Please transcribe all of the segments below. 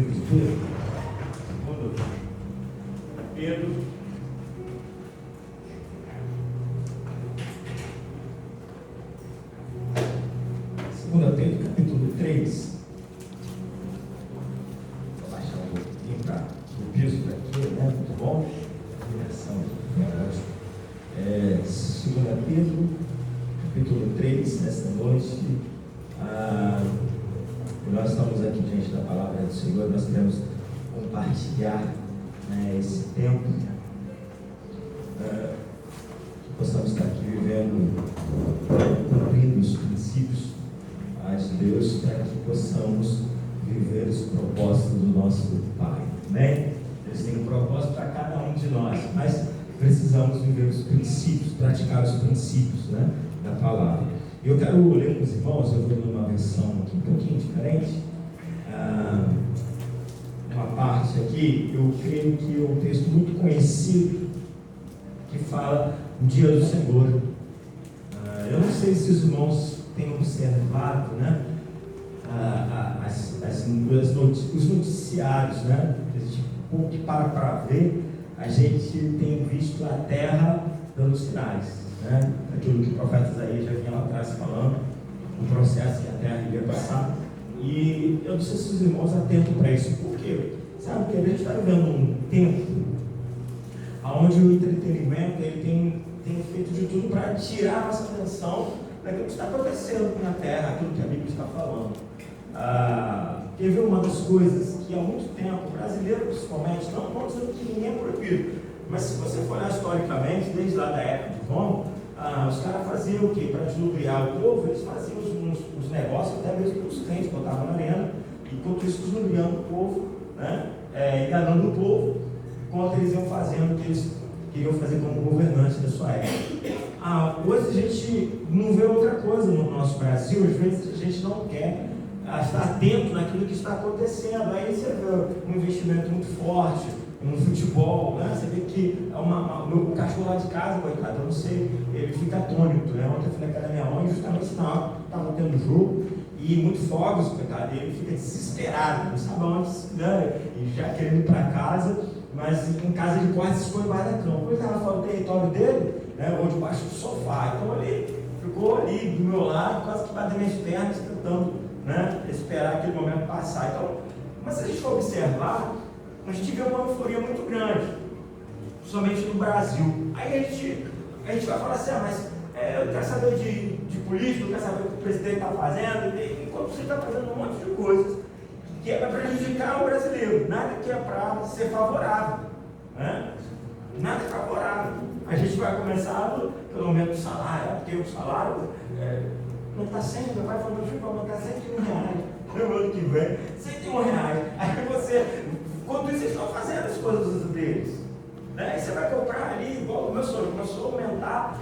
livro de Pedro. Segundo Pedro. Segunda Pedro, capítulo 3. Vou baixar um pouquinho para o piso daqui, né? Muito bom. Direção aqui. Segunda Pedro, capítulo 3, nesta noite. Nós estamos aqui diante da palavra do Senhor, nós queremos compartilhar esse tempo, que possamos estar aqui vivendo, cumprindo os princípios de Deus, para que possamos viver os propósitos do nosso Pai. Amém? Deus tem um propósito para cada um de nós, mas precisamos viver os princípios, praticar os princípios, né, da palavra. Eu quero ler com os irmãos, eu vou ler uma versão aqui um pouquinho diferente. Uma parte aqui, eu creio que é um texto muito conhecido, que fala o dia do Senhor. Eu não sei se os irmãos têm observado, né, os noticiários, né, a gente pouco que para ver, a gente tem visto a terra dando sinais. Né? Aquilo que o profeta Isaías já vinha lá atrás falando, o processo que a terra iria passar. E eu não sei se os irmãos atentam para isso. Por quê? Sabe que a gente está vivendo um tempo onde o entretenimento ele tem feito de tudo para tirar a nossa atenção daquilo que está acontecendo na terra, aquilo que a Bíblia está falando. Quer ver uma das coisas que há muito tempo, brasileiro principalmente, não dizendo que ninguém é proibido, mas se você for olhar historicamente, desde lá da época de Roma, os caras faziam o quê? Para deslumbrar o povo, eles faziam uns negócios, até mesmo para os crentes, botavam na arena, e enquanto isso deslumbrando o povo, né? Enganando o povo, enquanto eles iam fazendo o que eles queriam fazer como governantes da sua época. Hoje a gente não vê outra coisa no nosso Brasil, às vezes a gente não quer estar atento naquilo que está acontecendo. Aí você vê um investimento muito forte no futebol, né? Você vê que o meu cachorro lá de casa, coitado, eu não sei, ele fica atônito, né? Ontem eu fui na casa da minha mãe, justamente na hora que estava tendo jogo, e muito fogos, coitado, ele fica desesperado, não sabe onde, né? E já querendo ir para casa, mas em casa ele quase se esconde embaixo da cama. Quando ele estava fora do território dele, né, ou debaixo do sofá, então ele ficou ali do meu lado, quase que batendo minhas pernas, tentando, né, esperar aquele momento passar. Então, mas se a gente for observar, a gente vê uma euforia muito grande, principalmente no Brasil. Aí a gente vai falar assim, mas eu quero saber de política, eu quero saber o que o presidente está fazendo, enquanto você está fazendo um monte de coisas que é para prejudicar o brasileiro, nada que é para ser favorável, né? Nada é favorável. A gente vai começar pelo aumento do salário, porque o salário não está sendo, meu pai falou, meu filho, vai aumentar R$101 no ano que vem, R$101. Aí você, enquanto isso, eles estão fazendo as coisas deles. Né? Aí você vai comprar ali, igual o meu sogro, começou a aumentar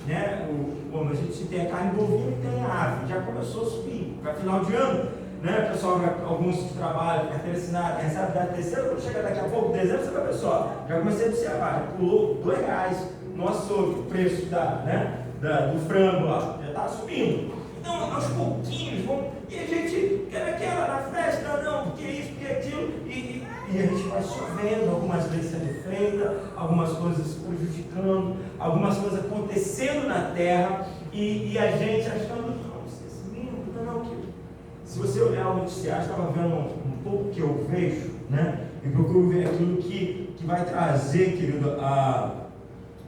né, a gente tem a carne bovina e tem a ave, já começou a subir. Para final de ano, né, pessoal, alguns que trabalham, carteira assinada, recebe da terceira, quando chega daqui a pouco, dezembro, você vai ver só, já comecei a observar, já pulou R$2, nosso o preço do frango lá, já está subindo. Então, aos pouquinhos, e a gente quer aquela na festa, não, porque isso, porque aquilo, e a gente vai sofrendo, algumas leis sendo feitas, algumas coisas prejudicando, algumas coisas acontecendo na terra, e a gente achando, se você olhar o noticiário, estava vendo um pouco que eu vejo, né, e procuro ver aquilo que vai trazer, querido,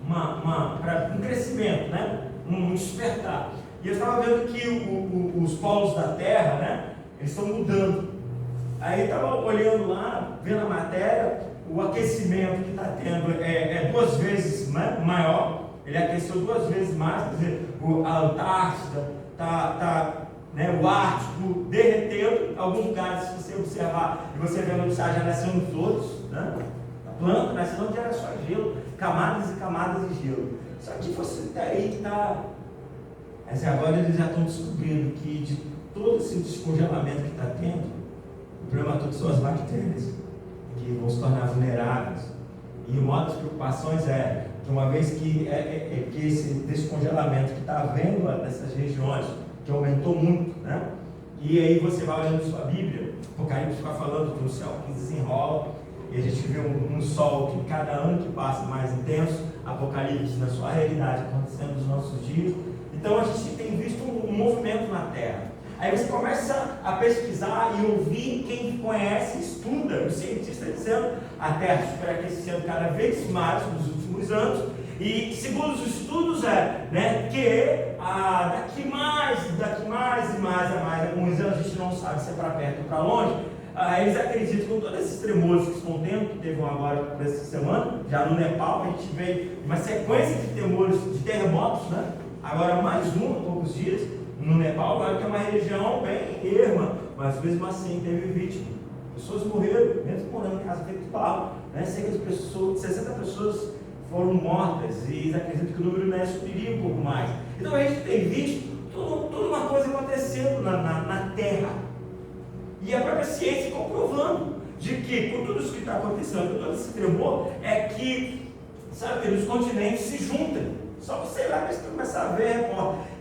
um crescimento, né, um despertar. E eu estava vendo que os polos da Terra, né, eles estão mudando. Aí eu estava olhando lá, vendo a matéria, o aquecimento que está tendo é 2 vezes maior, ele aqueceu 2 vezes mais, quer dizer, a Antártida né, o Ártico derretendo, alguns lugares, se você observar, e você vê no noticiário, já nascendo flores, né? A planta nascendo já era só gelo, camadas e camadas de gelo. Só que você está aí, mas agora eles já estão descobrindo que de todo esse descongelamento que está tendo, o problema todo são as bactérias, que vão se tornar vulneráveis. E uma das preocupações é que uma vez que esse descongelamento que está havendo nessas regiões, que aumentou muito, né? E aí você vai olhando sua Bíblia, Apocalipse vai falando de um céu que desenrola, e a gente vê um sol que cada ano que passa mais intenso, Apocalipse na sua realidade acontecendo nos nossos dias. Então a gente tem visto um movimento na Terra. Aí você começa a pesquisar e ouvir quem conhece, estuda. O cientista está dizendo a Terra superaquecendo cada vez mais nos últimos anos. E segundo os estudos que daqui mais alguns anos, a gente não sabe se é para perto ou para longe. Eles acreditam que com todos esses tremores que estão tendo, que teve um agora por essa semana, já no Nepal, a gente vê uma sequência de tremores, de terremotos, né? Agora mais um há poucos dias, no Nepal, agora que é uma região bem erma, mas mesmo assim teve vítima. Pessoas morreram, mesmo morando em casa virtual, né? Cerca de pessoas, 60 pessoas foram mortas, e eles acreditam que o número não subiria um pouco mais. Então a gente tem visto toda uma coisa acontecendo na Terra. E a própria ciência comprovando de que, com tudo isso que está acontecendo, com todo esse tremor, é que, sabe, os continentes se juntam. Só você lá que você começar a ver,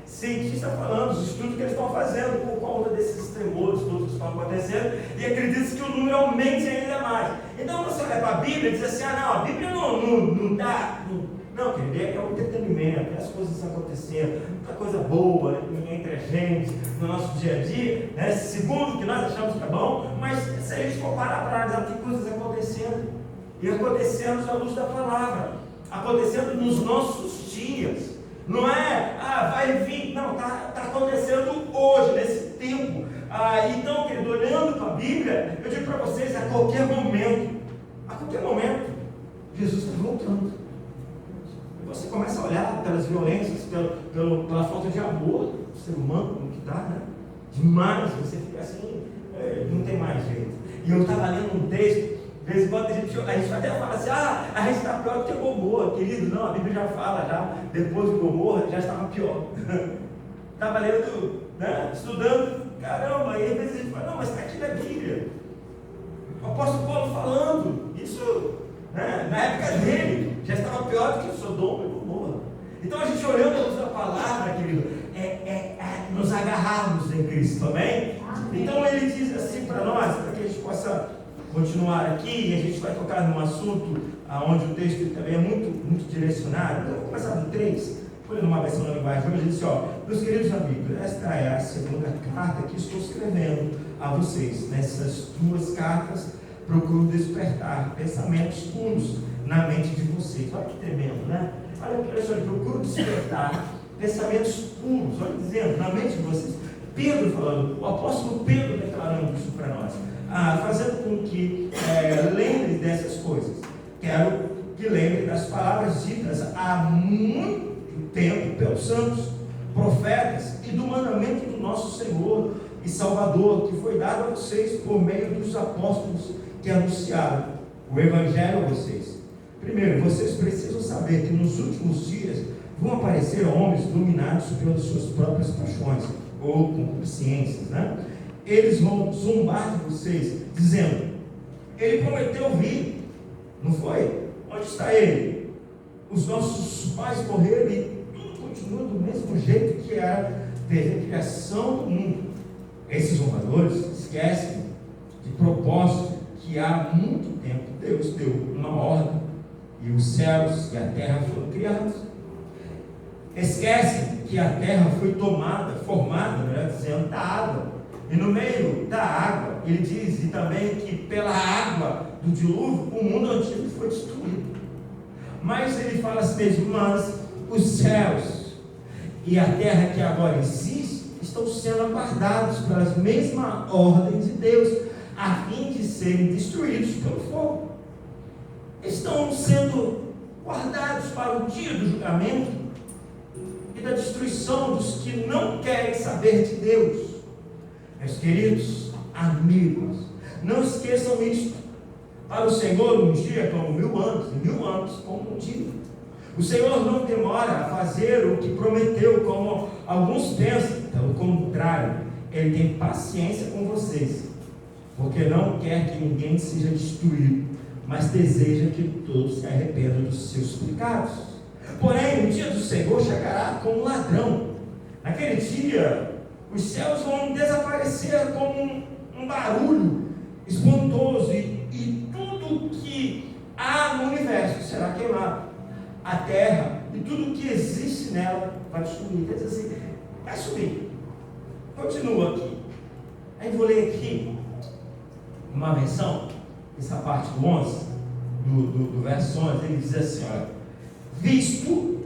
cientista falando, os estudos que eles estão fazendo por conta desses tremores todos que estão acontecendo, e acredita que o número aumente ainda mais. Então você olha para a Bíblia e diz assim, não, a Bíblia não dá. Não, querido, é um entretenimento, as coisas acontecendo, muita coisa boa, né, entre a gente, no nosso dia a dia, né, segundo o que nós achamos que é bom, mas se a gente for parar para analisar, tem coisas acontecendo, e acontecendo à luz da palavra, acontecendo nos nossos dias, não é, vai vir, não, está acontecendo hoje, nesse tempo. Então, querido, olhando para a Bíblia, eu digo para vocês, a qualquer momento, Jesus está voltando. Você começa a olhar pelas violências, pela falta de amor do ser humano, como que está, né? Demais, você fica assim, não tem mais jeito. E eu estava lendo um texto, de vez em quando a gente até fala assim, a gente está pior do que Gomorra, querido. Não, a Bíblia já fala, já depois de Gomorra já estava pior. Estava lendo, né? Estudando, caramba, e às vezes a gente fala, não, mas está aqui na Bíblia. O apóstolo Paulo falando, isso, né? Na época dele, já estava pior do que Sodoma e Gomorra. Então a gente olhando a luz da palavra, querido, nos agarrarmos em Cristo, amém? Então ele diz assim para nós, para que a gente possa continuar aqui, e a gente vai tocar num assunto onde o texto também é muito direcionado. Então eu vou começar no 3, foi numa versão da linguagem, ele disse, meus queridos amigos, esta é a segunda carta que estou escrevendo a vocês. Nessas duas cartas procuro despertar pensamentos puros na mente de vocês. Olha que tremendo, né? Olha só, procuro despertar pensamentos puros, olha dizendo, na mente de vocês. Pedro falando, o apóstolo Pedro declarando isso para nós, fazendo com que lembre dessas coisas. Quero que lembre das palavras ditas há muito tempo pelos santos, profetas, e do mandamento do nosso Senhor e Salvador, que foi dado a vocês por meio dos apóstolos que anunciaram o Evangelho a vocês. Primeiro, vocês precisam saber que nos últimos dias vão aparecer homens dominados pelas suas próprias paixões ou concupiscências, né? Eles vão zombar de vocês, dizendo, ele prometeu vir, não foi? Onde está ele? Os nossos pais morreram e tudo continua do mesmo jeito que era desde a criação do mundo. Esses zombadores esquecem de propósito que há muito tempo Deus deu uma ordem e os céus e a terra foram criados. Esquecem que a terra foi formada, melhor dizendo, da água. E no meio da água, ele diz, e também que pela água do dilúvio, o mundo antigo foi destruído. Mas ele fala assim mesmo, mas os céus e a terra que agora existe, estão sendo aguardados pela mesma ordem de Deus, a fim de serem destruídos pelo fogo. Estão sendo guardados para o dia do julgamento e da destruição dos que não querem saber de Deus. Meus queridos amigos, não esqueçam isto. Para o Senhor, um dia é como 1000 anos, e 1000 anos como um dia. O Senhor não demora a fazer o que prometeu, como alguns pensam. Pelo contrário, Ele tem paciência com vocês, porque não quer que ninguém seja destruído, mas deseja que todos se arrependam dos seus pecados. Porém, o dia do Senhor chegará como ladrão. Naquele dia, Os céus vão desaparecer como um barulho espantoso e tudo que há no universo será queimado. A terra e tudo que existe nela vai sumir. Quer dizer assim, vai sumir. Continua aqui. Aí vou ler aqui uma versão, essa parte do 11, do verso 11, ele diz assim, olha, visto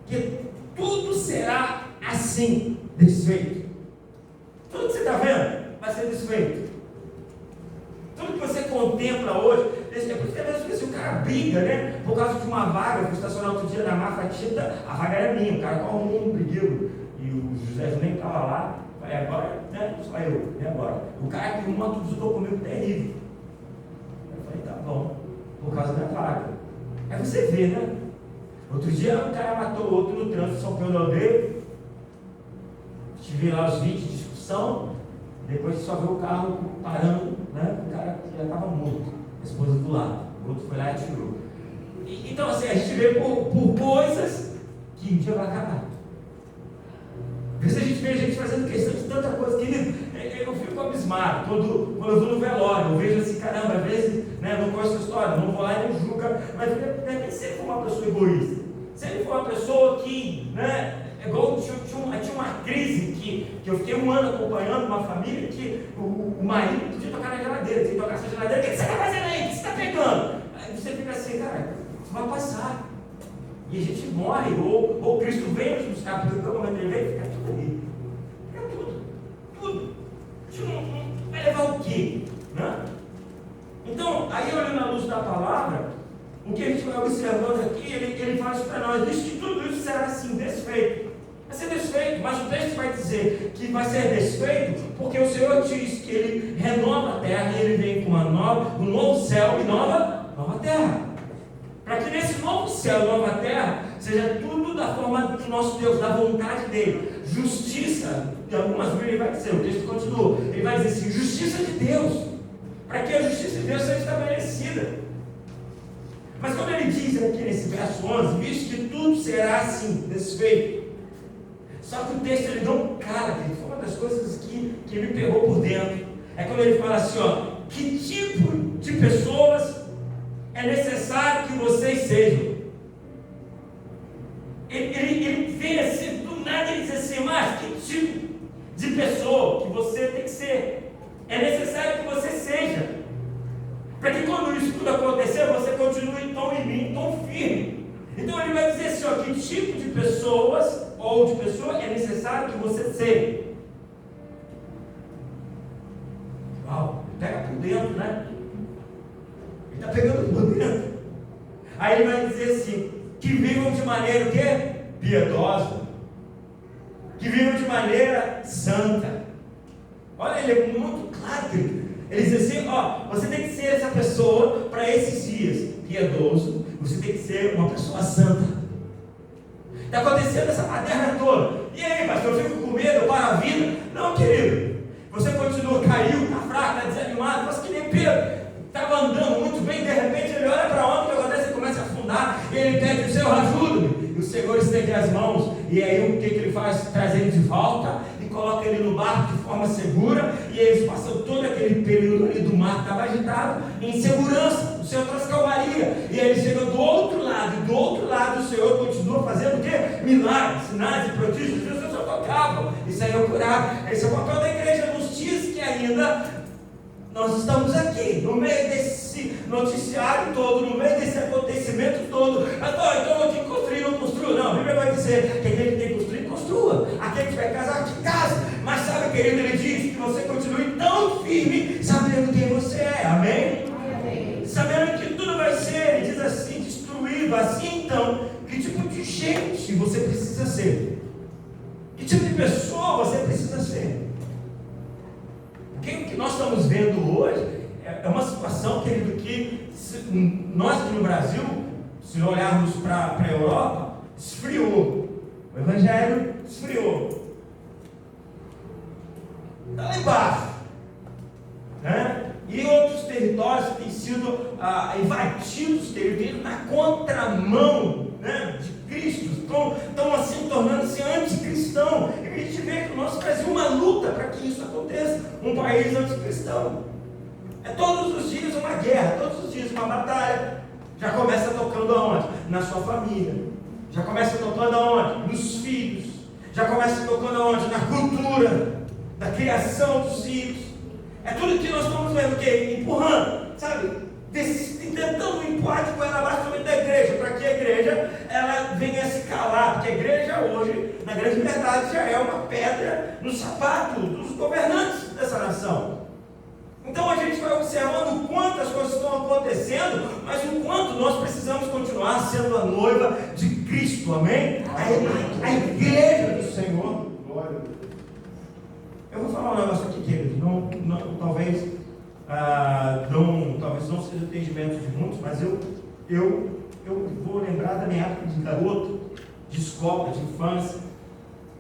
que tudo será assim, desfeito. Tudo que você está vendo vai ser desfeito. Tudo que você contempla hoje, é por isso que às vezes o cara briga, né? Por causa de uma vaga, eu fui estacionar outro dia na Mafra Tita, a vaga era minha, o cara arrumou um brigueiro, e o José nem estava lá, falei, agora, né? Só eu, e agora? O cara que uma tudo comigo terrível. Eu falei, tá bom, por causa da vaga. Aí você vê, né? Outro dia um cara matou outro no trânsito, São Pedro Aldeia, tive lá os vídeos de discussão, depois só viu o carro parando, né? O cara já estava morto, a esposa do lado, o outro foi lá e atirou. Então assim, a gente vê por coisas que um dia vai acabar. Por isso a gente vê a gente fazendo questão de tanta coisa, querido, eu fico abismado, quando eu vou no velório, eu vejo assim, caramba, às vezes, né, não conheço a história, não vou lá e não julga, mas se ele for uma pessoa egoísta, se ele for uma pessoa que, né, igual tinha uma crise que eu fiquei um ano acompanhando uma família que o marido podia tocar na geladeira, tinha que tocar essa geladeira, o que você está fazendo aí? O que você está pegando? Aí você fica assim, cara, isso vai passar. E a gente morre, ou Cristo vem nos buscar, porque no momento ele vem, fica tudo ali. Fica tudo. A gente não vai levar o quê? Né? Então, aí olhando a luz da palavra, o que a gente vai observando aqui, ele fala isso para nós, diz que tudo isso será assim, desfeito. Vai ser desfeito, mas o texto vai dizer que vai ser desfeito, porque o Senhor diz que Ele renova a terra e Ele vem com um novo céu e nova terra. Para que nesse novo céu e nova terra, seja tudo da forma do nosso Deus, da vontade dEle. Justiça, em algumas vezes ele vai dizer, o texto continua, ele vai dizer assim, justiça de Deus. Para que a justiça de Deus seja estabelecida. Mas quando ele diz aqui nesse verso 11, visto que tudo será assim, desfeito. Só que o texto ele não cala, foi uma das coisas que me pegou por dentro. É quando ele fala assim, ó, que tipo de pessoas é necessário que vocês sejam. Ele vem assim, do nada ele diz assim, mas que tipo de pessoa que você tem que ser? É necessário que você seja. Para que quando isso tudo acontecer, você continue tão em mim, tão firme. Então ele vai dizer assim, ó, que tipo de pessoas ou de pessoa é necessário que você seja. Uau, pega por dentro, né? Ele está pegando por dentro. Aí ele vai dizer assim, que vivam de maneira o quê? Piedosa. Que vivam de maneira santa. Olha, ele é muito claro, querido. Ele diz assim, ó, você tem que ser essa pessoa para esses dias, piedoso, você tem que ser uma pessoa santa. Está acontecendo essa baderna toda. E aí, pastor, eu fico com medo, eu paro a vida? Não, querido. Você continua, caiu, está fraco, está desanimado, mas que nem Pedro. Estava andando muito bem, de repente ele olha para onde, o que acontece? Ele começa a afundar, e ele pede, Senhor, ajuda-me. E o Senhor estende as mãos, e aí o que ele faz? Traz ele de volta, e coloca ele no barco de forma segura, e eles passam todo aquele período ali do mar que estava agitado, em segurança, o Senhor traz calmaria, e aí ele chega do outro lado, e do outro lado o Senhor continua fazendo o quê? Milagres, sinais e prodígios, Jesus só tocava, e saiu curado. Esse é o papel da igreja nos dias que ainda nós estamos aqui, no meio desse noticiário todo, no meio desse acontecimento todo. Então eu tenho que construir, não construo. Não, a Bíblia vai dizer que aquele que tem que construir, construa. Aquele que vai casar, que casa. Mas sabe, querido, ele diz que você continue tão firme, sabendo quem você é. Amém? Amém. Sabendo que tudo vai ser, ele diz assim, destruído. Assim então, que tipo de gente você precisa ser? Que tipo de pessoa você precisa ser? O que nós estamos vendo hoje é uma situação, querido, que nós aqui no Brasil, se olharmos para a Europa, esfriou. O Evangelho esfriou. Está lá embaixo. Né? E outros territórios têm sido invadidos, querido, na contramão, né, de Cristo. Estão assim tornando-se anticristão. E a gente vê que o nosso Brasil é uma luta para que isso aconteça. Um país anticristão. É todos os dias uma guerra, todos os dias uma batalha. Já começa tocando aonde? Na sua família. Já começa tocando aonde? Nos filhos. Já começa tocando aonde? Na cultura, na criação dos filhos. É tudo que nós estamos vendo, o quê? Empurrando, sabe? Tentando empurrar de goela abaixo da igreja, para que a igreja ela venha se calar, porque a igreja hoje, na grande verdade, já é uma pedra no sapato dos governantes dessa nação. Então a gente vai observando o quanto as coisas estão acontecendo, mas o quanto nós precisamos continuar sendo a noiva de Cristo, amém? A igreja do Senhor. Eu vou falar um negócio aqui, queridos, talvez não seja o entendimento de muitos, mas eu vou lembrar da minha época de garoto, de escola, de infância,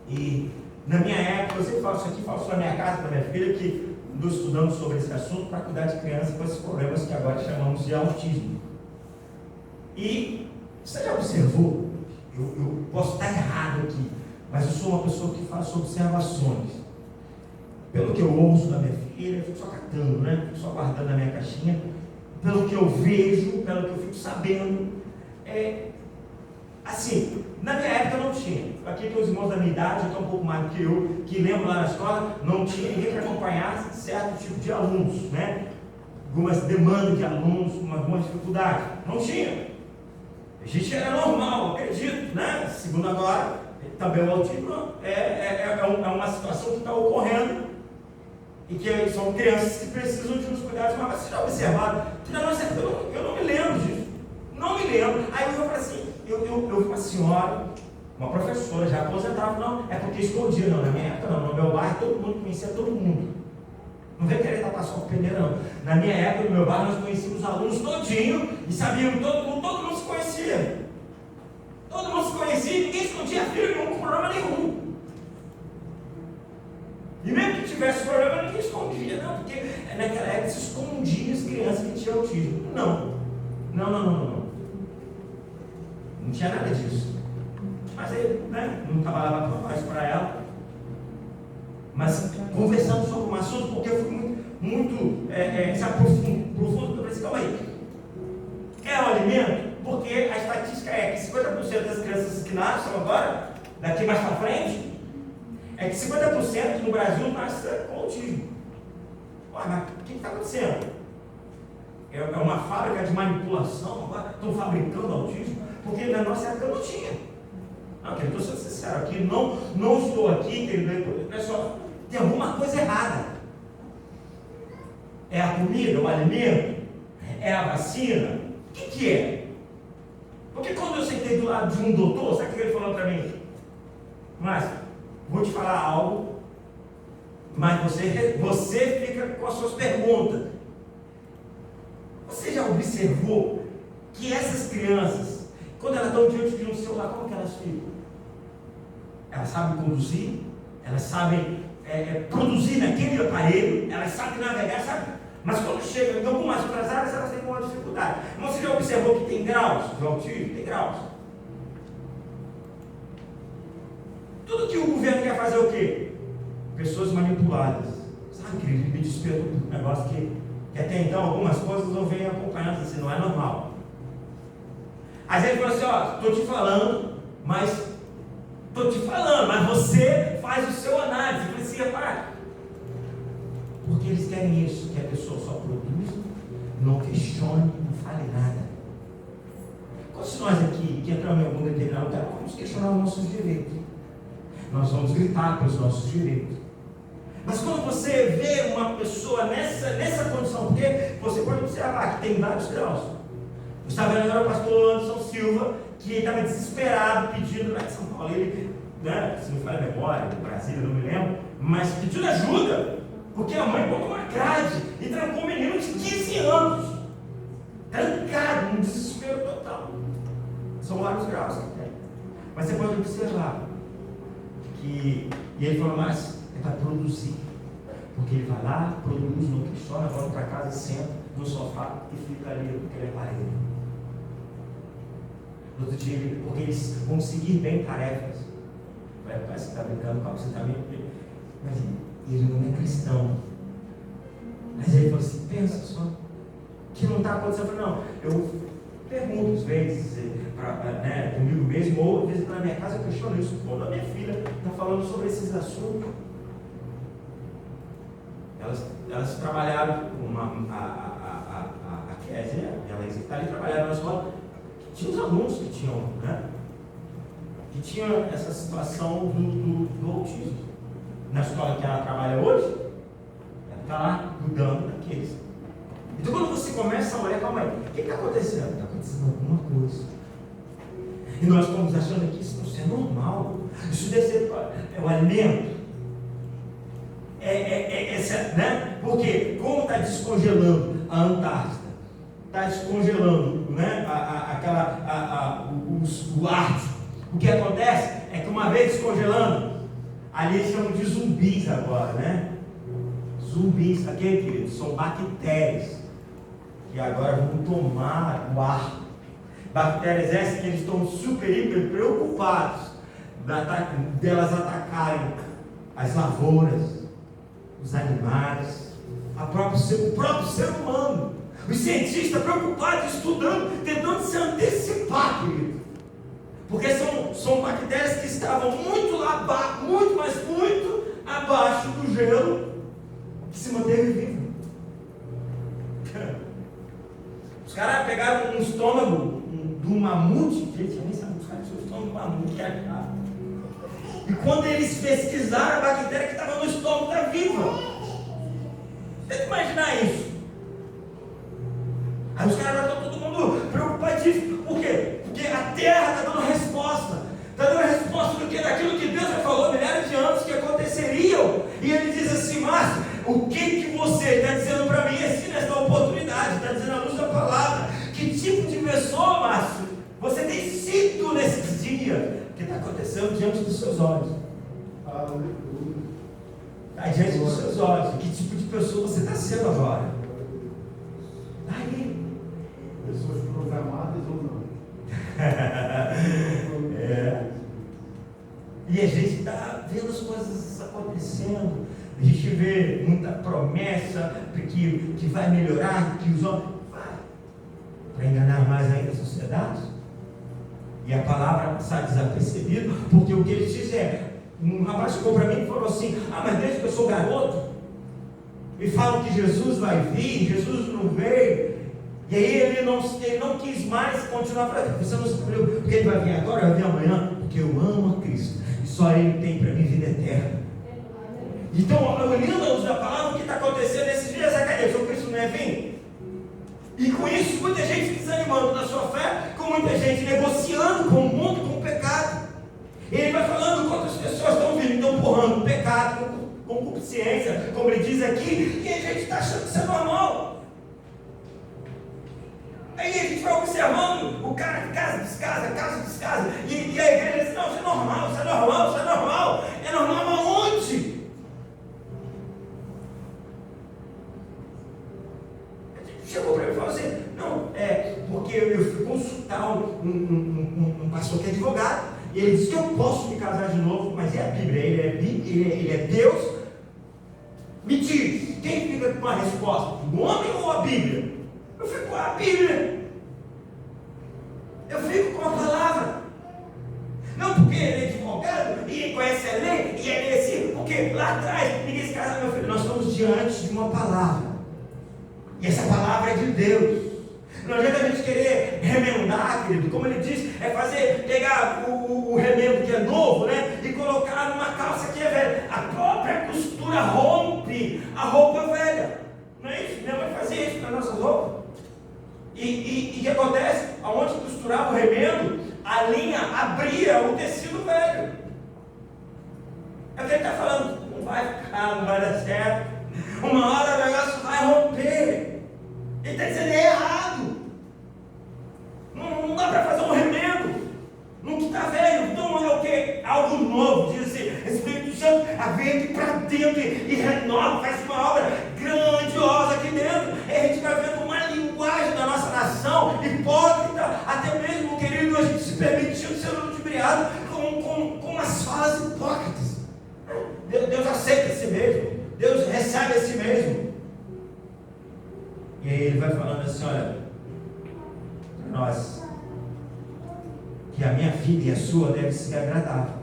e na minha época, eu sempre falo isso aqui, falo isso na minha casa, para minha filha, que estou estudando sobre esse assunto para cuidar de crianças com esses problemas que agora chamamos de autismo. E você já observou? Eu posso estar errado aqui, mas eu sou uma pessoa que faço observações. Pelo que eu ouço da minha filha, eu fico só catando, né? Fico só guardando na minha caixinha. Pelo que eu vejo, pelo que eu fico sabendo. Assim, na minha época não tinha. Aqui tem os irmãos da minha idade, estão um pouco mais do que eu, que lembro lá na escola, não tinha ninguém para acompanhar certo tipo de alunos, né? Algumas demandas de alunos, alguma dificuldade. Não tinha. A gente era normal, acredito, né? Segundo agora, também o autismo é uma situação que está ocorrendo e que são crianças que precisam de uns cuidados, mas vocês já observaram que na nossa época eu não me lembro disso. Não me lembro. Aí eu falei assim, eu vi uma senhora, uma professora já aposentada, não, é porque escondia, não, na minha época não, no meu bairro todo mundo conhecia todo mundo. Não vem querer tapar só com peneira, não. Na minha época, no meu bairro, nós conhecíamos os alunos todinho e sabíamos, todo mundo se conhecia. Todo mundo se conhecia, ninguém escondia filho nenhum, com problema nenhum. E mesmo que tivesse problema, ninguém escondia, não, porque naquela época se escondia as crianças que tinham autismo. Não. Não tinha nada disso. Mas aí, né, não trabalhava mais para ela. Mas conversando sobre um assunto, porque eu fui muito profundo, eu falei assim, calma aí. É o alimento? Porque a estatística é que 50% das crianças que nascem agora, daqui mais para frente, é que 50% no Brasil nasce com autismo. Ué, mas o que está acontecendo? É uma fábrica de manipulação, agora estão fabricando autismo, porque na nossa época não tinha. Não, querido, estou sendo sincero aqui, não estou aqui, querido, pessoal, tem alguma coisa errada. É a comida, o alimento? É a vacina? O que é? Porque quando eu sentei do lado de um doutor, sabe o que ele falou para mim? Mas, vou te falar algo, mas você fica com as suas perguntas. Você já observou que essas crianças, quando elas estão diante de um celular, como que elas ficam? Elas sabem conduzir, elas sabem produzir naquele aparelho, elas sabem navegar, sabe? Mas quando chegam em algumas outras áreas, elas têm uma dificuldade. Mas você já observou que tem graus de autismo? Tem graus. Tudo que o governo quer fazer é o quê? Pessoas manipuladas. Sabe, querido, me despertou um negócio que até então algumas coisas não vêm acompanhando, assim, não é normal. Às vezes ele falou assim, ó, estou te falando, mas você faz o seu análise. Eu falei assim, rapaz, porque eles querem isso, que a pessoa só produza, não questione, não fale nada. Quando nós aqui, que entramos em algum determinado lugar, vamos questionar os nossos direitos. Nós vamos gritar pelos nossos direitos. Mas quando você vê uma pessoa nessa condição, porque você pode observar que tem vários graus. Eu estava vendo agora o pastor Anderson Silva, que estava desesperado, pedindo lá de São Paulo, ele, né, se não falha a memória, do Brasil, eu não me lembro, mas pedindo ajuda, porque a mãe botou uma grade e trancou um menino de 15 anos, trancado, num desespero total. São vários graus que tem. Mas você pode observar que, e ele falou, mas é para produzir, porque ele vai lá, produz, não questiona, volta para casa, senta no sofá e fica ali, porque ele é parede. No outro dia, porque eles vão seguir bem tarefas. parece que está brincando com você também. Mas ele não é cristão. Mas ele falou assim, pensa só, que não está acontecendo. Eu falei, não, eu pergunto às vezes, comigo mesmo, ou às vezes na minha casa eu questiono isso, quando a minha filha está falando sobre esses assuntos. Elas trabalharam com a Kézia, ela está ali trabalhando na escola, tinha os alunos que tinham, que tinham essa situação do autismo. Na escola que ela trabalha hoje, ela está lá cuidando daqueles. Então quando você começa a olhar, calma aí, o que está acontecendo? Está acontecendo alguma coisa. E nós estamos achando que isso não é normal. Isso deve ser o alimento. Né? Porque como está descongelando a Antártida, está descongelando, né? O Ártico, o que acontece é que uma vez descongelando, ali eles chamam de zumbis agora, né? Zumbis, aquele querido, são bactérias que agora vão tomar o ar. Bactérias essas que eles estão super, hiper preocupados delas atacarem as lavouras, os animais, o próprio ser humano. Os cientistas preocupados, estudando, tentando se antecipar, querido. Porque são bactérias que estavam muito abaixo do gelo, que se manteve vivo. Os caras pegaram um estômago do mamute, gente, eu nem sabia, os caras tinham o estômago do mamute, que é claro. E quando eles pesquisaram, a bactéria que estava no estômago está viva. Tenta imaginar isso. Aí os caras já estão todo mundo preocupadíssimo. Por quê? Porque a Terra está dando resposta. Está dando resposta daquilo que Deus já falou milhares de anos que aconteceriam. E ele diz assim, Márcio, o que você está dizendo para mim assim nessa oportunidade? Está dizendo à luz da palavra. Que tipo de pessoa, Márcio, você tem sido nesses dias? Que está acontecendo diante dos seus olhos. Está diante dos seus olhos. Que tipo de pessoa você está sendo agora? Aí. Pessoas programadas ou não? E a gente está vendo as coisas acontecendo. A gente vê muita promessa que vai melhorar, que os homens. Para enganar mais ainda a sociedade. E a palavra passar desapercebido, porque o que eles dizem um rapaz chegou para mim e falou assim, mas desde que eu sou garoto, me falam que Jesus vai vir, Jesus não veio, e aí ele não quis mais continuar para você não escolheu, porque ele vai vir agora, vai vir amanhã, porque eu amo a Cristo, e só Ele tem para mim vida eterna. Então, olhando a luz da palavra, o que está acontecendo nesses dias é que Jesus Cristo não é vir. E com isso, muita gente desanimando na sua fé, com muita gente negociando com o mundo, com o pecado. Ele vai falando quantas pessoas estão vindo, estão empurrando o pecado, com concupiscência, como ele diz aqui, e a gente está achando que isso é normal. Aí a gente vai observando o cara que casa, descasa, e a igreja diz, não, isso é normal, isso é normal, isso é normal. É normal aonde? Chegou para mim e falou assim, não, porque eu fui consultar um pastor que é advogado, e ele disse que eu posso me casar de novo, mas é a Bíblia, ele é Deus. Me diz, quem fica com a resposta? O homem ou a Bíblia? Eu fico com a Bíblia. Eu fico com a palavra. Não porque ele é advogado, e conhece a lei, e é assim, porque lá atrás, ninguém se casa, meu filho. Nós estamos diante de uma palavra. E essa palavra é de Deus. Não adianta a gente querer remendar, querido. Como ele diz, pegar o remendo que é novo, né? E colocar numa calça que é velha. A própria costura rompe a roupa velha. Não é isso? Minha mãe fazia isso nas nossas roupas. E o que acontece? Aonde costurava o remendo, a linha abria o tecido velho. É o que ele está falando. Não vai ficar, não vai dar certo. Uma hora o negócio vai romper. Ele está dizendo é errado. Não dá para fazer um remendo no que está velho. Então é o que? Algo novo. Diz assim, Espírito Santo vem aqui para dentro e renova, faz uma obra grandiosa aqui dentro. E a gente vai vendo uma linguagem da nossa nação hipócrita, até mesmo, querido, a gente se permitindo ser ludibriado com as falas hipócritas. E aí ele vai falando assim, olha, para nós, que a minha vida e a sua deve ser agradável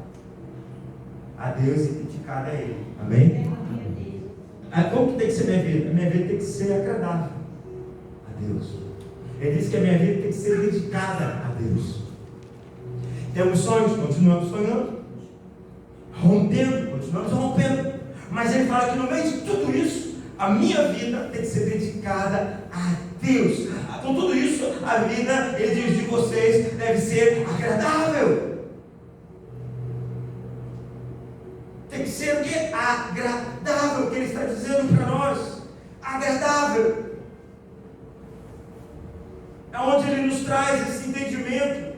a Deus e dedicada a Ele. Amém? Como que tem que ser minha vida? A minha vida tem que ser agradável a Deus. Ele diz que a minha vida tem que ser dedicada a Deus. Temos sonhos, continuamos sonhando. Rompendo, continuamos rompendo. Mas ele fala que no meio de tudo isso, a minha vida tem que ser dedicada a Deus. Com tudo isso, a vida, ele diz, de vocês deve ser agradável. Tem que ser o quê? Agradável, que ele está dizendo para nós. Agradável. É onde ele nos traz esse entendimento.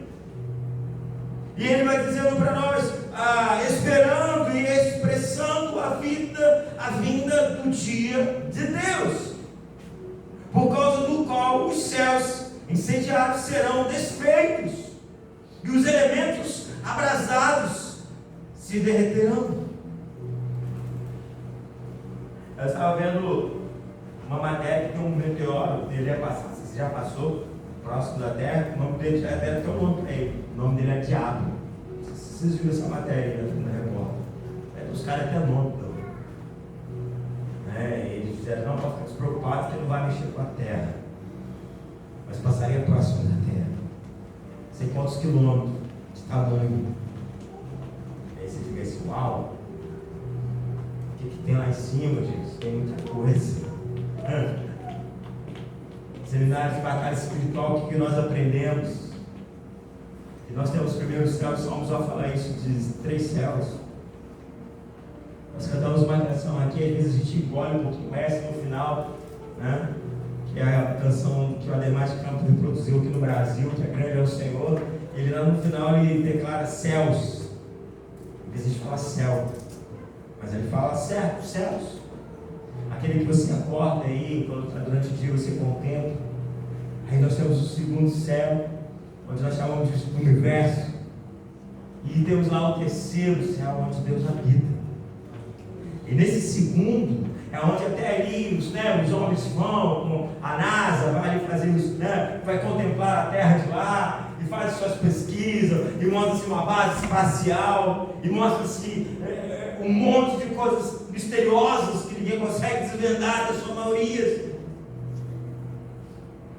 E ele vai dizendo para nós, esperando e expressando a vinda do dia de Deus, por causa do qual os céus incendiados serão desfeitos, e os elementos abrasados se derreterão. Eu estava vendo uma matéria que tem um meteoro, ele ia passar, você já passou, próximo da Terra, o nome dele já deve ter um nome para ele, o nome dele é Diabo. Vocês viram essa matéria na repórter? Os caras têm nome, então. Eles disseram, não, para ficar despreocupado que não vai mexer com a Terra, mas passaria próximo da Terra, sei quantos quilômetros de tamanho. Aí você fica assim, uau, o que tem lá em cima, gente? Tem muita coisa. Seminário de batalha espiritual, o que nós aprendemos? Que nós temos os primeiros céus, Salmos vai falar isso, de 3 céus. Nós cantamos uma canção aqui, às vezes a gente engole um pouquinho mais no final, né? Que é a canção que o Ademar de Campos reproduziu aqui no Brasil, que é grande é o Senhor. Ele lá no final ele declara céus. Às vezes a gente fala céu, mas ele fala certo, céus. Aquele que você acorda aí, quando durante o dia você contempla. Aí nós temos o segundo céu, onde nós chamamos de universo. E temos lá o terceiro céu, onde Deus habita. E nesse segundo, é onde até ali os homens vão, a NASA vai fazer vai contemplar a Terra de lá, e faz suas pesquisas, e mostra-se uma base espacial, e mostra-se um monte de coisas misteriosas que ninguém consegue desvendar da sua maioria.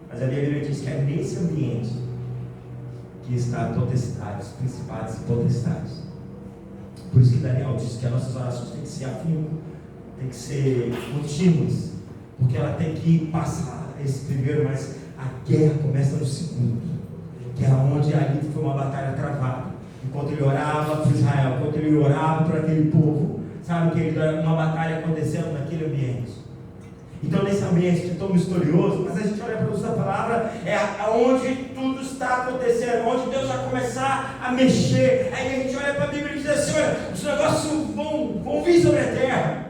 Mas a Bíblia diz que é nesse ambiente que está a potestade, os principados e potestades. Por isso que Daniel diz que as nossas orações têm que ser afinco, têm que ser contínuas, porque ela tem que passar esse primeiro, mas a guerra começa no segundo, que é onde ali foi uma batalha travada. Enquanto ele orava para Israel, enquanto ele orava para aquele povo, sabe que uma batalha acontecendo naquele ambiente. Então, nesse ambiente que é tão misterioso, mas a gente olha para a luz da palavra, é onde tudo está acontecendo, onde Deus vai começar a mexer. Aí a gente olha para a Bíblia e diz assim: olha, os negócios vão vir sobre a terra.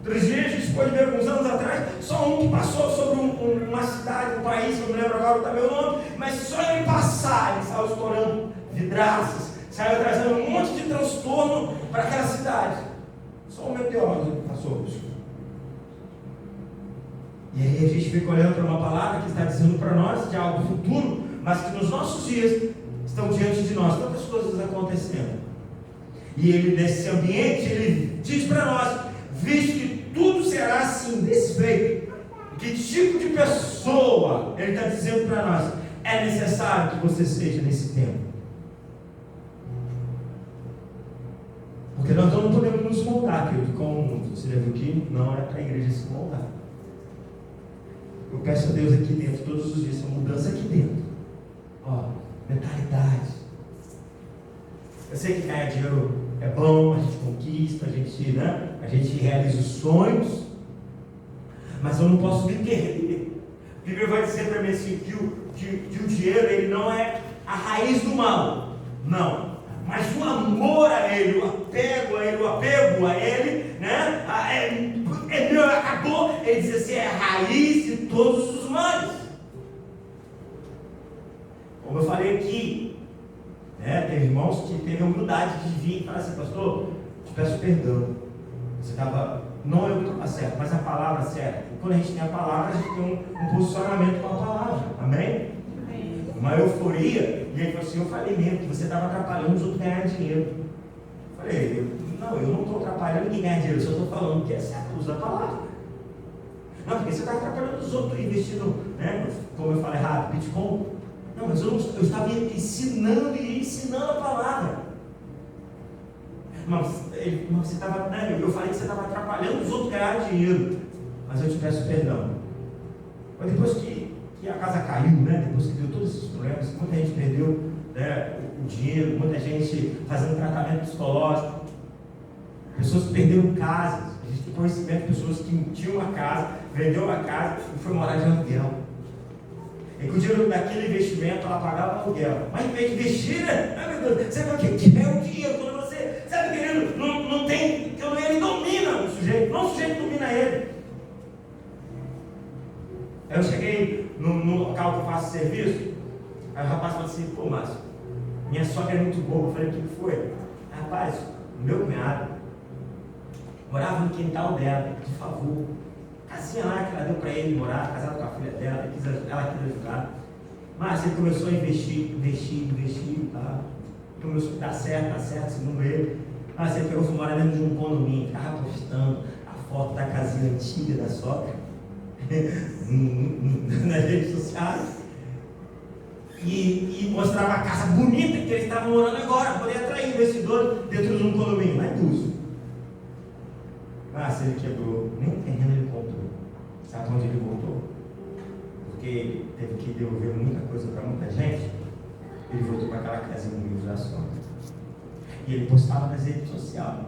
Outros dias a gente pode ver alguns anos atrás, só um que passou sobre uma cidade, um país, não me lembro agora também o nome, mas só ele passar, ele saiu estourando vidraças, saiu trazendo um monte de transtorno para aquela cidade. Só um meteoro que passou por isso. E aí a gente fica olhando para uma palavra que está dizendo para nós de algo futuro, mas que nos nossos dias estão diante de nós, tantas coisas acontecendo. E ele, nesse ambiente, ele diz para nós, visto que tudo será assim, desfeito, que tipo de pessoa, ele está dizendo para nós, é necessário que você seja nesse tempo. Porque nós não podemos nos moldar, querido, com o mundo. Você já viu que não é para a igreja se moldar. Eu peço a Deus aqui dentro, todos os dias, essa mudança aqui dentro. Mentalidade. Eu sei que ganhar dinheiro é bom, a gente conquista, a gente realiza os sonhos, mas eu não posso me perder. A Bíblia vai dizer para mim assim, que o dinheiro ele não é a raiz do mal, não. Mas o amor a ele, o apego a ele, né? Acabou, ele diz assim, é a raiz de todos os males. Como eu falei aqui, né? Tem irmãos que têm a humildade de vir e falar assim, pastor, te peço perdão. Você estava, não eu que estava certo, mas a palavra certa. E quando a gente tem a palavra, a gente tem um posicionamento com a palavra. Amém? Uma euforia. E ele falou assim, eu falei mesmo que você estava atrapalhando os outros a ganhar dinheiro. Eu falei, não, eu não estou atrapalhando ninguém ganhar dinheiro, eu só estou falando que é certo o uso da palavra. Não, porque você está atrapalhando os outros investindo, né? Como eu falei errado, Bitcoin. Não, mas eu estava ensinando a palavra. Mas você estava, né? Eu falei que você estava atrapalhando os outros ganhar dinheiro. Mas eu te peço perdão. Mas depois que a casa caiu, né? Depois que deu todos esses problemas, muita gente perdeu, né, o dinheiro, muita gente fazendo tratamento psicológico, pessoas que perderam casas. A gente tem conhecimento de pessoas que tinham uma casa, vendeu uma casa e foi morar de aluguel. E com o dinheiro daquele investimento ela pagava aluguel. Mas em vez de investir, né? Ai, meu Deus, sabe o que é o dinheiro? Quando você, sabe, querido, não tem, ele domina o sujeito, não o sujeito domina ele. Eu cheguei no local que eu faço serviço, aí o rapaz falou assim, pô, Márcio, minha sogra é muito boa. Eu falei, o que foi? Rapaz, o meu cunhado morava no quintal dela, de favor. Casinha lá que ela deu para ele morar, casado com a filha dela, ela quis ajudar. Mas ele começou a investir, tá? Começou a dar certo, segundo ele. Mas ele pegou e foi morar dentro de um condomínio, ficava postando a foto da casinha antiga da sogra nas redes sociais. E mostrava a casa bonita que eles estavam morando agora, para poder atrair investidores dentro de um condomínio, lá em Dúzio. Se ele quebrou, nem o terreno ele comprou. Sabe onde ele voltou? Porque teve que devolver muita coisa para muita gente. Ele voltou para aquela casinha humilde da sogra. E ele postava nas redes sociais.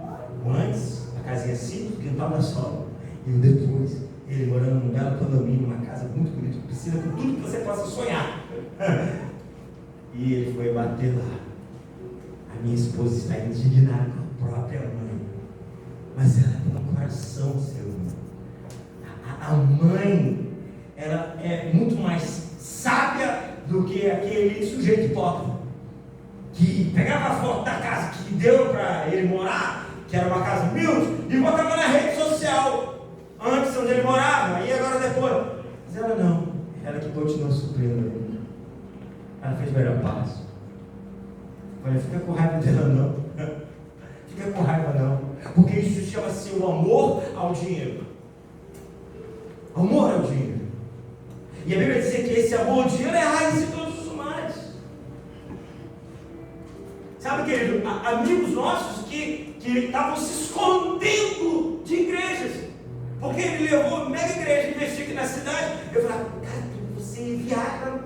Antes, a casinha simples, quintal da sogra. E depois, ele morando num belo condomínio, uma casa muito bonita, piscina, com tudo que você possa sonhar. E ele foi bater lá. A minha esposa está indignada com a própria mãe. Mas ela tem um coração, seu irmão. A mãe, ela é muito mais sábia do que aquele sujeito hipócrita que pegava a foto da casa que deu para ele morar, que era uma casa humilde, e botava na rede social antes onde ele morava, e agora depois. Mas ela não, ela que continuou suprindo ele. Ela fez o melhor passo. Olha, fica com raiva dela não. Fica com raiva não. Porque isso chama-se o amor ao dinheiro. Amor ao dinheiro. E a Bíblia diz que esse amor ao dinheiro é a raiz de todos os males. Sabe, querido, amigos nossos que estavam se escondendo de igrejas. Porque ele levou uma mega igreja, investiu aqui na cidade. Eu falava, cara, você viaja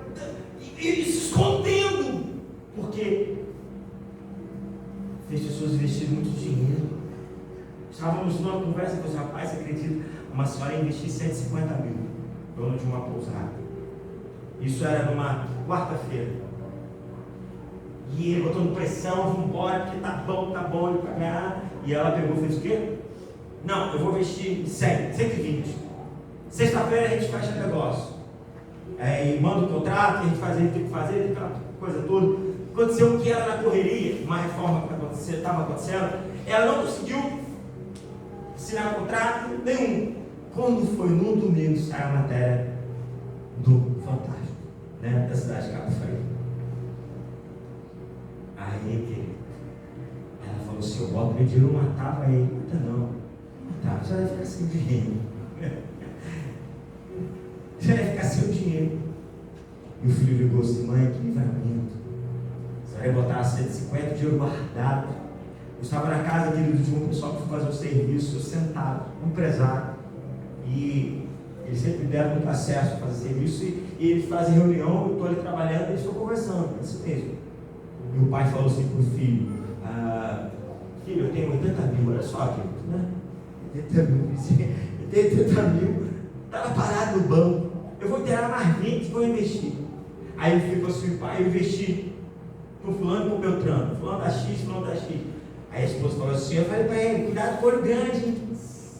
e se escondendo. Porque fez pessoas investirem muito dinheiro. Estávamos numa conversa com os rapazes, acredito, uma senhora investiu 150 mil, dono de uma pousada. Isso era numa quarta-feira. E ele botando pressão, vamos embora, porque tá bom, ele vai ganhar. E ela pegou e fez o quê? Não, eu vou investir 100, 120. Sexta-feira a gente fecha negócio. Aí manda o contrato, a gente faz, tem que fazer, aquela coisa toda. Aconteceu o que era na correria, uma reforma que estava acontecendo, ela não conseguiu assinar contrato nenhum. Quando foi no domingo, saiu a matéria do Fantástico, né, da cidade de Cabo Frio. Aí, querido, ela falou assim, eu boto meu dinheiro, eu matava ele. Não, matava, você vai ficar sem dinheiro. Você vai ficar sem o dinheiro. E o filho ligou assim, mãe, que livramento. Você vai botar 150 dinheiro guardado. Eu estava na casa, querido, de um pessoal que foi fazer o serviço, eu sentado, um empresário. E eles sempre deram muito acesso para fazer serviço. E eles fazem reunião, eu estou ali trabalhando, eles estão conversando, é isso mesmo. E o pai falou assim para o filho, filho, eu tenho 80 mil, olha só, querido, né? 80 mil, estava parado no banco, eu vou tirar mais 20 e vou investir. Aí o filho falou assim, pai, eu investi no fulano e no Beltrano, fulano da X, fulano da X. Aí a esposa falou assim, eu falei para ele, cuidado com o olho grande, hein?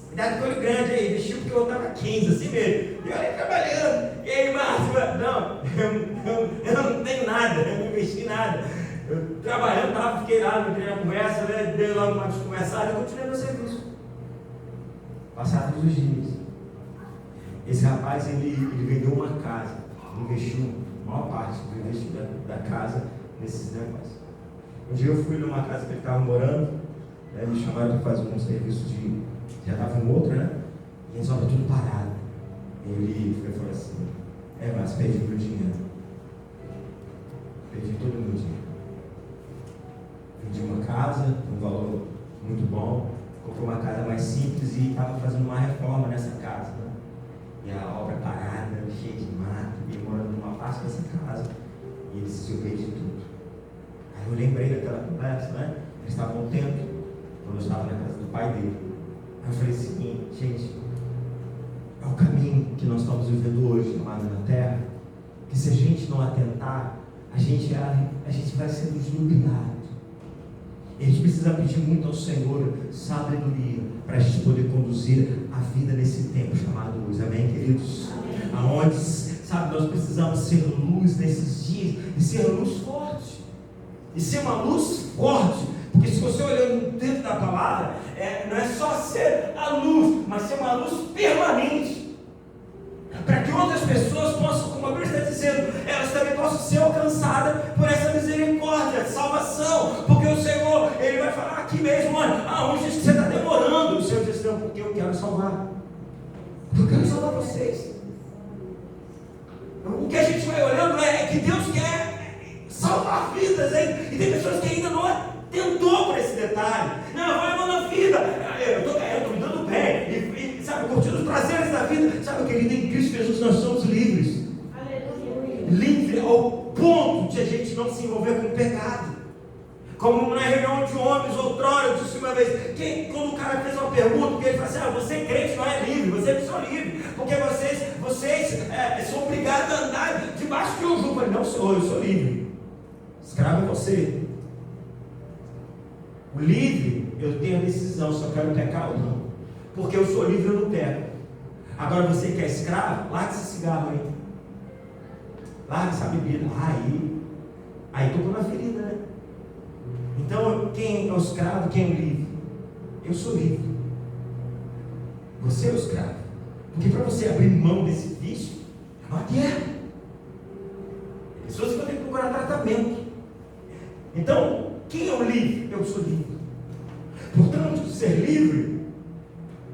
Cuidado com o olho grande aí, investiu porque eu estava 15, assim mesmo. E olha, trabalhando. E aí, Márcio, eu não tenho nada, eu não investi nada. Eu trabalhando, fiquei lá, entrei na conversa, né? Dei logo uma desconversada e continuei meu serviço. Passaram os dias. Esse rapaz, ele vendeu uma casa, investiu a maior parte do investimento da casa nesses negócios. Um dia eu fui numa casa que ele estava morando, né, me chamaram para fazer um serviço já estava em outro, né? E eles olham tudo parado. Ele falou assim: mas perdi meu dinheiro. Perdi todo o meu dinheiro. Vendi uma casa, um valor muito bom, comprei uma casa mais simples e estava fazendo uma reforma nessa casa, né? E a obra parada, cheia de mato, e morando numa parte dessa casa, e ele se perdi tudo. Aí eu lembrei daquela conversa, né? Eles estavam tendo, quando eu estava na casa do pai dele. Aí eu falei assim: gente, é o caminho que nós estamos vivendo hoje, amado, na terra, que se a gente não atentar, a gente vai ser deslumbrilado. A gente precisa pedir muito ao Senhor sabedoria para a gente poder conduzir a vida nesse tempo chamado luz. Amém, queridos? Aonde, sabe, nós precisamos ser luz nesses dias e ser luz forte. E ser uma luz forte, porque se você olhando dentro da palavra, não é só ser a luz, mas ser uma luz permanente. Para que outras pessoas possam, como a Bíblia está dizendo, elas também possam ser alcançadas por essa misericórdia, salvação. Porque o Senhor, Ele vai falar aqui mesmo: onde você está demorando? O Senhor diz: não, porque eu quero salvar. Eu quero salvar vocês. O que a gente vai olhando é que Deus quer salvar vidas, hein? E tem pessoas que ainda não atentou por esse detalhe. Não, eu vou levando a vida. Eu estou me dando bem. E sabe, curtindo os prazeres da vida. Sabe, querido, em Cristo Jesus nós somos livres. Aleluia. Livre ao ponto de a gente não se envolver com o pecado. Como na reunião de homens, outrora, eu disse uma vez, quando o cara fez uma pergunta, porque ele falou assim: você é crente, não é livre, vocês são livres, porque vocês são obrigados a andar debaixo de um jugo. Eu falei: não, senhor, eu sou livre. Escravo é você. O livre, eu tenho a decisão se eu quero pecar ou não. Porque eu sou livre, eu não peco. Agora você que é escravo, larga esse cigarro aí. Larga essa bebida. Aí tocou na ferida, né? Então, quem é o escravo, quem é o livre? Eu sou livre. Você é o escravo. Porque para você abrir mão desse vício, é uma guerra. Pessoas que vão ter que procurar tratamento. Então, quem é o livre? Eu sou livre. Portanto, ser livre,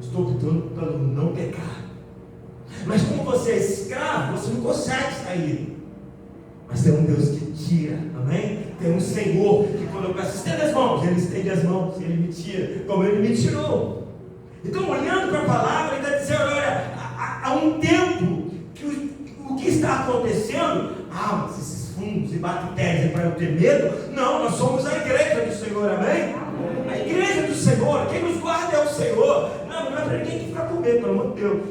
estou optando pelo não pecar. Mas como você é escravo, você não consegue sair. Mas tem um Deus que tira, amém? Tem um Senhor que, quando eu peço, estende as mãos, Ele estende as mãos e Ele me tira, como Ele me tirou. Então, olhando para a palavra, Ele está dizendo: olha, há um tempo que o que está acontecendo, mas esses fungos e bactérias é para eu ter medo? Não, nós somos a igreja do Senhor, amém? A igreja do Senhor, quem nos guarda é o Senhor. Não é para ninguém que ficar com medo, pelo amor de Deus.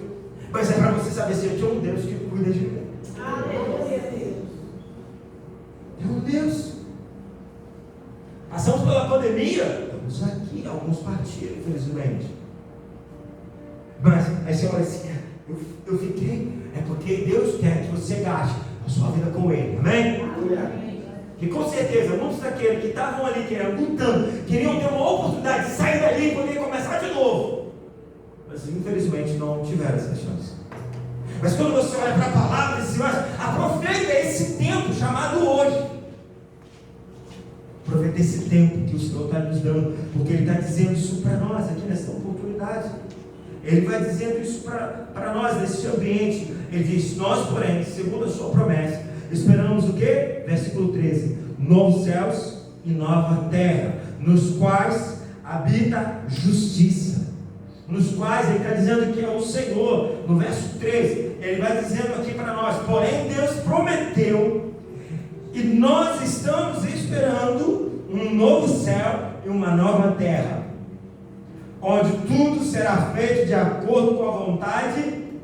Mas é para você saber se eu tenho um Deus que cuida de mim. Aleluia, Deus. É um Deus. Passamos pela pandemia, estamos aqui, alguns partiram, infelizmente. Mas aí você olha assim: eu fiquei, é porque Deus quer que você gaste a sua vida com Ele, amém? Que com certeza muitos daqueles que estavam ali lutando, queriam ter uma oportunidade de sair dali e poder começar de novo, mas infelizmente não tiveram essa chance. Mas quando você olha para a palavra, diz: aproveita esse tempo chamado hoje. Aproveita esse tempo que o Senhor está nos dando, porque Ele está dizendo isso para nós aqui nessa oportunidade. Ele vai dizendo isso para nós nesse ambiente. Ele diz: nós, porém, segundo a sua promessa, esperamos o quê? Versículo 13: novos céus e nova terra, nos quais habita justiça. Nos quais Ele está dizendo que é o Senhor. No verso 13, Ele vai dizendo aqui para nós: porém Deus prometeu, e nós estamos esperando um novo céu e uma nova terra, onde tudo será feito de acordo com a vontade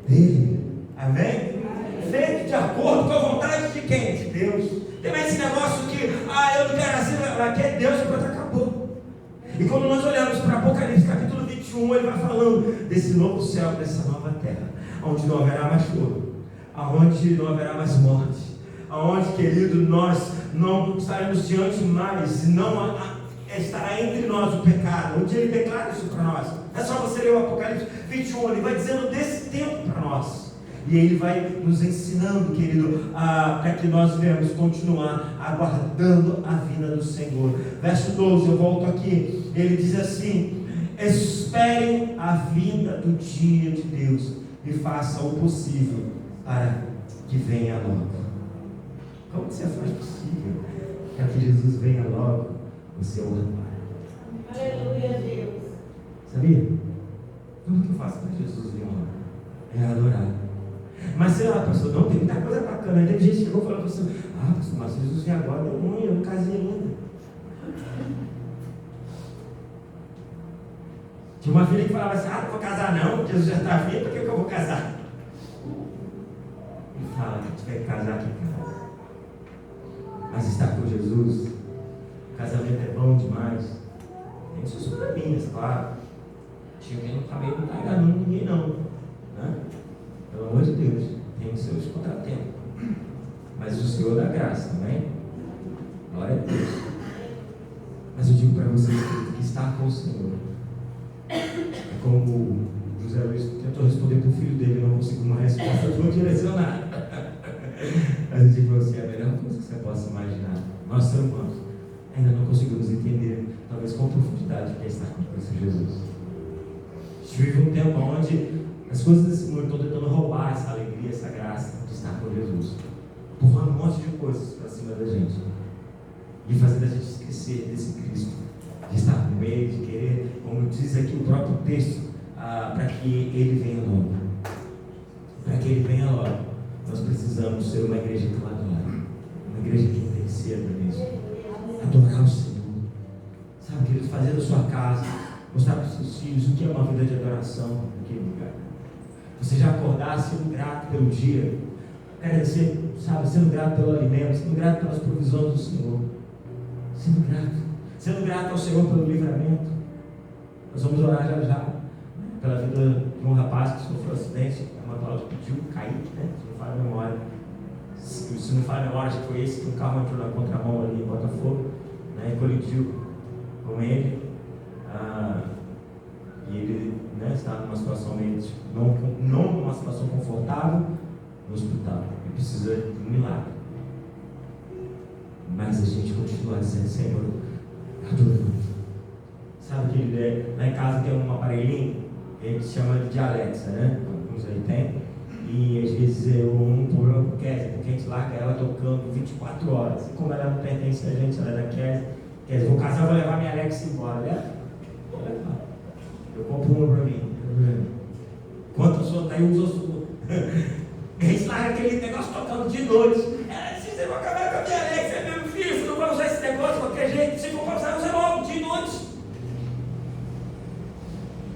dEle. Amém? Feito de acordo com a vontade de quem? De Deus. Tem mais esse negócio que, eu não quero assim, aqui é Deus e pronto, acabou. E quando nós olhamos para Apocalipse capítulo 21, ele vai falando desse novo céu, dessa nova terra, onde não haverá mais choro, onde não haverá mais morte, onde, querido, nós não estaremos diante mais, não estará entre nós o pecado, onde ele declara isso para nós. É só você ler o Apocalipse 21, ele vai dizendo desse tempo para nós. E Ele vai nos ensinando, querido, para que nós venhamos continuar aguardando a vinda do Senhor. Verso 12, eu volto aqui. Ele diz assim: esperem a vinda do dia de Deus e façam o possível para que venha logo. Como que você faz possível para que Jesus venha logo no seu altar? Aleluia, Deus. Sabia? Como que eu faço para que Jesus venha logo? É adorar. Mas sei lá, pastor, não, tem muita coisa bacana. Aí teve gente que chegou e falou para você: pastor, mas se Jesus vier agora, deu ruim, eu não casei ainda. Tinha uma filha que falava assim: não vou casar não, Jesus já está vindo, por que eu vou casar? E fala que tiver que casar aqui em casa. Mas estar com Jesus, o casamento é bom demais. Tem suas probleminhas, claro. Tinha quem não está enganando ninguém não, né? Pelo amor de Deus, tem os seus contratempos. Mas o Senhor dá graça, amém? Glória a Deus. Mas eu digo para vocês que estar com o Senhor é como José Luiz tentou responder para o filho dele, não conseguiu uma resposta tão direcionada. Mas eu digo para você, é a melhor coisa que você possa imaginar. Nós, seres humanos, ainda não conseguimos entender, talvez com profundidade, o que é estar com Cristo Jesus. A gente vive um tempo onde as coisas desse mundo estão tentando roubar essa alegria, essa graça de estar com Jesus, empurrando um monte de coisas para cima da gente e fazendo a gente esquecer desse Cristo, de estar com Ele, de querer, como diz aqui o próprio texto, para que Ele venha logo. Para que Ele venha logo, nós precisamos ser uma igreja que o adora, uma igreja que interceda mesmo, adorar o Senhor, sabe, querido, fazer da sua casa, mostrar para os seus filhos o que é uma vida de adoração naquele lugar. Você já acordar sendo grato pelo dia, quer dizer, sabe, sendo grato pelo alimento, sendo grato pelas provisões do Senhor, sendo grato ao Senhor pelo livramento. Nós vamos orar já pela vida de um rapaz que sofreu um acidente. A Ana Cláudia pediu, Kaique, né? Se não falha a memória. Se não falha a memória, acho que foi esse que o carro entrou na contramão ali em Botafogo, né? E colidiu com ele. E ele, né, está numa situação meio, não numa situação confortável no hospital. Ele precisa de um milagre. Mas a gente continua dizendo: Senhor, adorando. Sabe que lá em casa tem um aparelhinho, a gente chama de Alexa, né? Alguns aí tem. E às vezes é um problema com a Kézia, porque a gente larga ela tocando 24 horas. E como ela não pertence a gente, ela é da Kézia, vou casar, vou levar minha Alexa embora. Vou levar. Eu compro uma pra mim. Enquanto a sua tá aí, usa a sua. A gente larga aquele negócio tocando de noite. Você vai acabar com a minha Alexa, meu filho, você não vai usar esse negócio de qualquer jeito. Se for usar, usa logo de noite.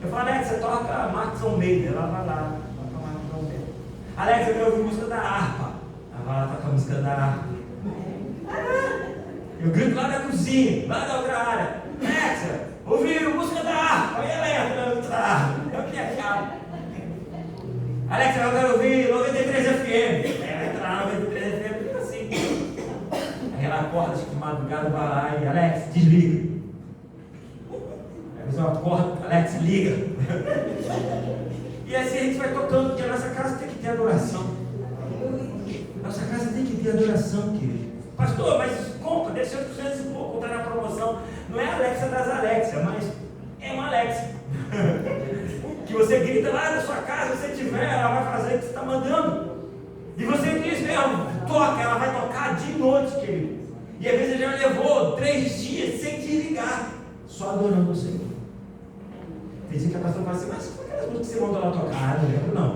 Eu falo: Alexa, toca Marcos Almeida. Ela vai lá, toca Marcos Almeida. Alexa, eu quero ouvir música da harpa. Ela vai lá, toca a música da harpa. Eu grito lá da cozinha, lá da outra área: Alexa, ouviu música da harpa. Aí ela entra na outra harpa. Eu que achava. Alexa, eu quero ouvir 93 FM. Ela entra lá, 93 FM, fica assim. Aí ela acorda de madrugada, vai lá e: Alexa, desliga. Aí você acorda: Alexa, liga. E assim a gente vai tocando, porque a nossa casa tem que ter adoração. Nossa casa tem que ter adoração, querido. Pastor, mas compra, deixa 800 e pouco, tá na promoção. Não é a Alexa das Alexa, mas é uma Alexa. Que você grita lá na sua casa, se você tiver, ela vai fazer o que você está mandando. E você diz mesmo, toca, ela vai tocar de noite, querido. E às vezes já levou 3 dias sem desligar, só adorando o Senhor. Tem gente que a pastora fala assim: mas qual é as músicas que você mandou ela tocar? Não lembro, não.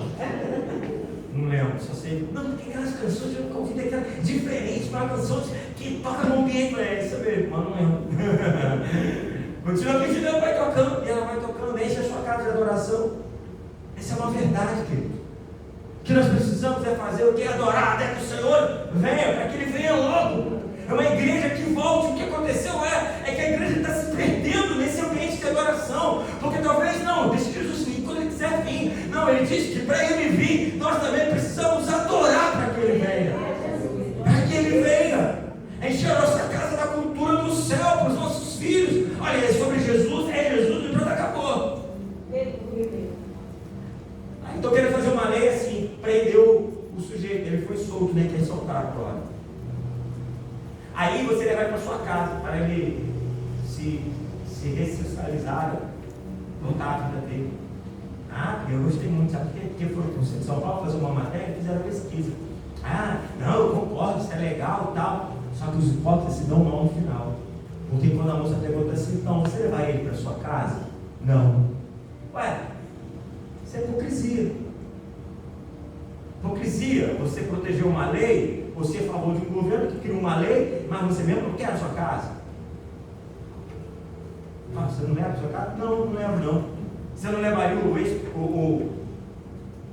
Não lembro, só sei. Não, tem aquelas canções, eu convido aquelas diferentes, para canções que tocam no ambiente. É isso mesmo, mas não lembro. Continua pedindo, ela vai tocando, e ela vai tocando, enche a sua casa de adoração. Essa é uma verdade, querido. O que nós precisamos é fazer o que? Adorar até que o Senhor venha, para que Ele venha logo. É uma igreja que volte. O que aconteceu é que a igreja está se perdendo nesse ambiente de adoração, porque talvez não, deixe Jesus vir quando Ele quiser vir. Não, Ele diz que para Ele vir, nós também precisamos adorar para que Ele venha. Para que Ele venha. Encher a nossa casa da cultura do céu para os nossos filhos. Olha, é sobre Jesus, e pronto, acabou. Aí estou querendo fazer uma lei assim: prendeu o sujeito, ele foi solto, nem quem soltar agora. Aí você levar ele para sua casa, para ele se ressocializar, voltar à vida dele. Eu gostei muito, sabe por quê? Porque foram para o centro de São Paulo fazer uma matéria e fizeram pesquisa. Não, eu concordo, isso é legal e tal. Só que os hipócritas se dão mal no final. Porque quando a moça pergunta assim, então, você levar ele para sua casa? Não. Ué, isso é hipocrisia. Hipocrisia, você protegeu uma lei, você é a favor de um governo que criou uma lei, mas você mesmo não quer a sua casa. Você não leva a sua casa? Não, não levo não. Você não levaria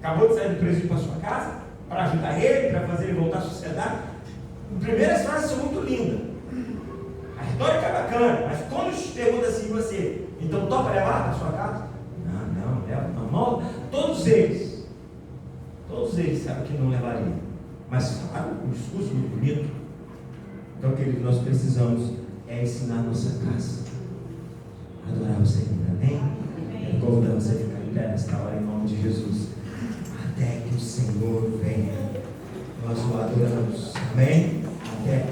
acabou de sair do presídio para sua casa? Para ajudar ele, para fazer ele voltar à sociedade? As primeiras frases são muito lindas. A retórica é bacana, mas quando te pergunta assim, você, então topa levar para sua casa? Não, leva não. Todos eles sabem que não levariam. Mas falaram um discurso muito bonito. Então, querido, nós precisamos ensinar nossa casa a adorar o Senhor, amém? Convidamos você a ficar em pé nesta hora em nome de Jesus. Até que o Senhor venha. Nós o adoramos, amém?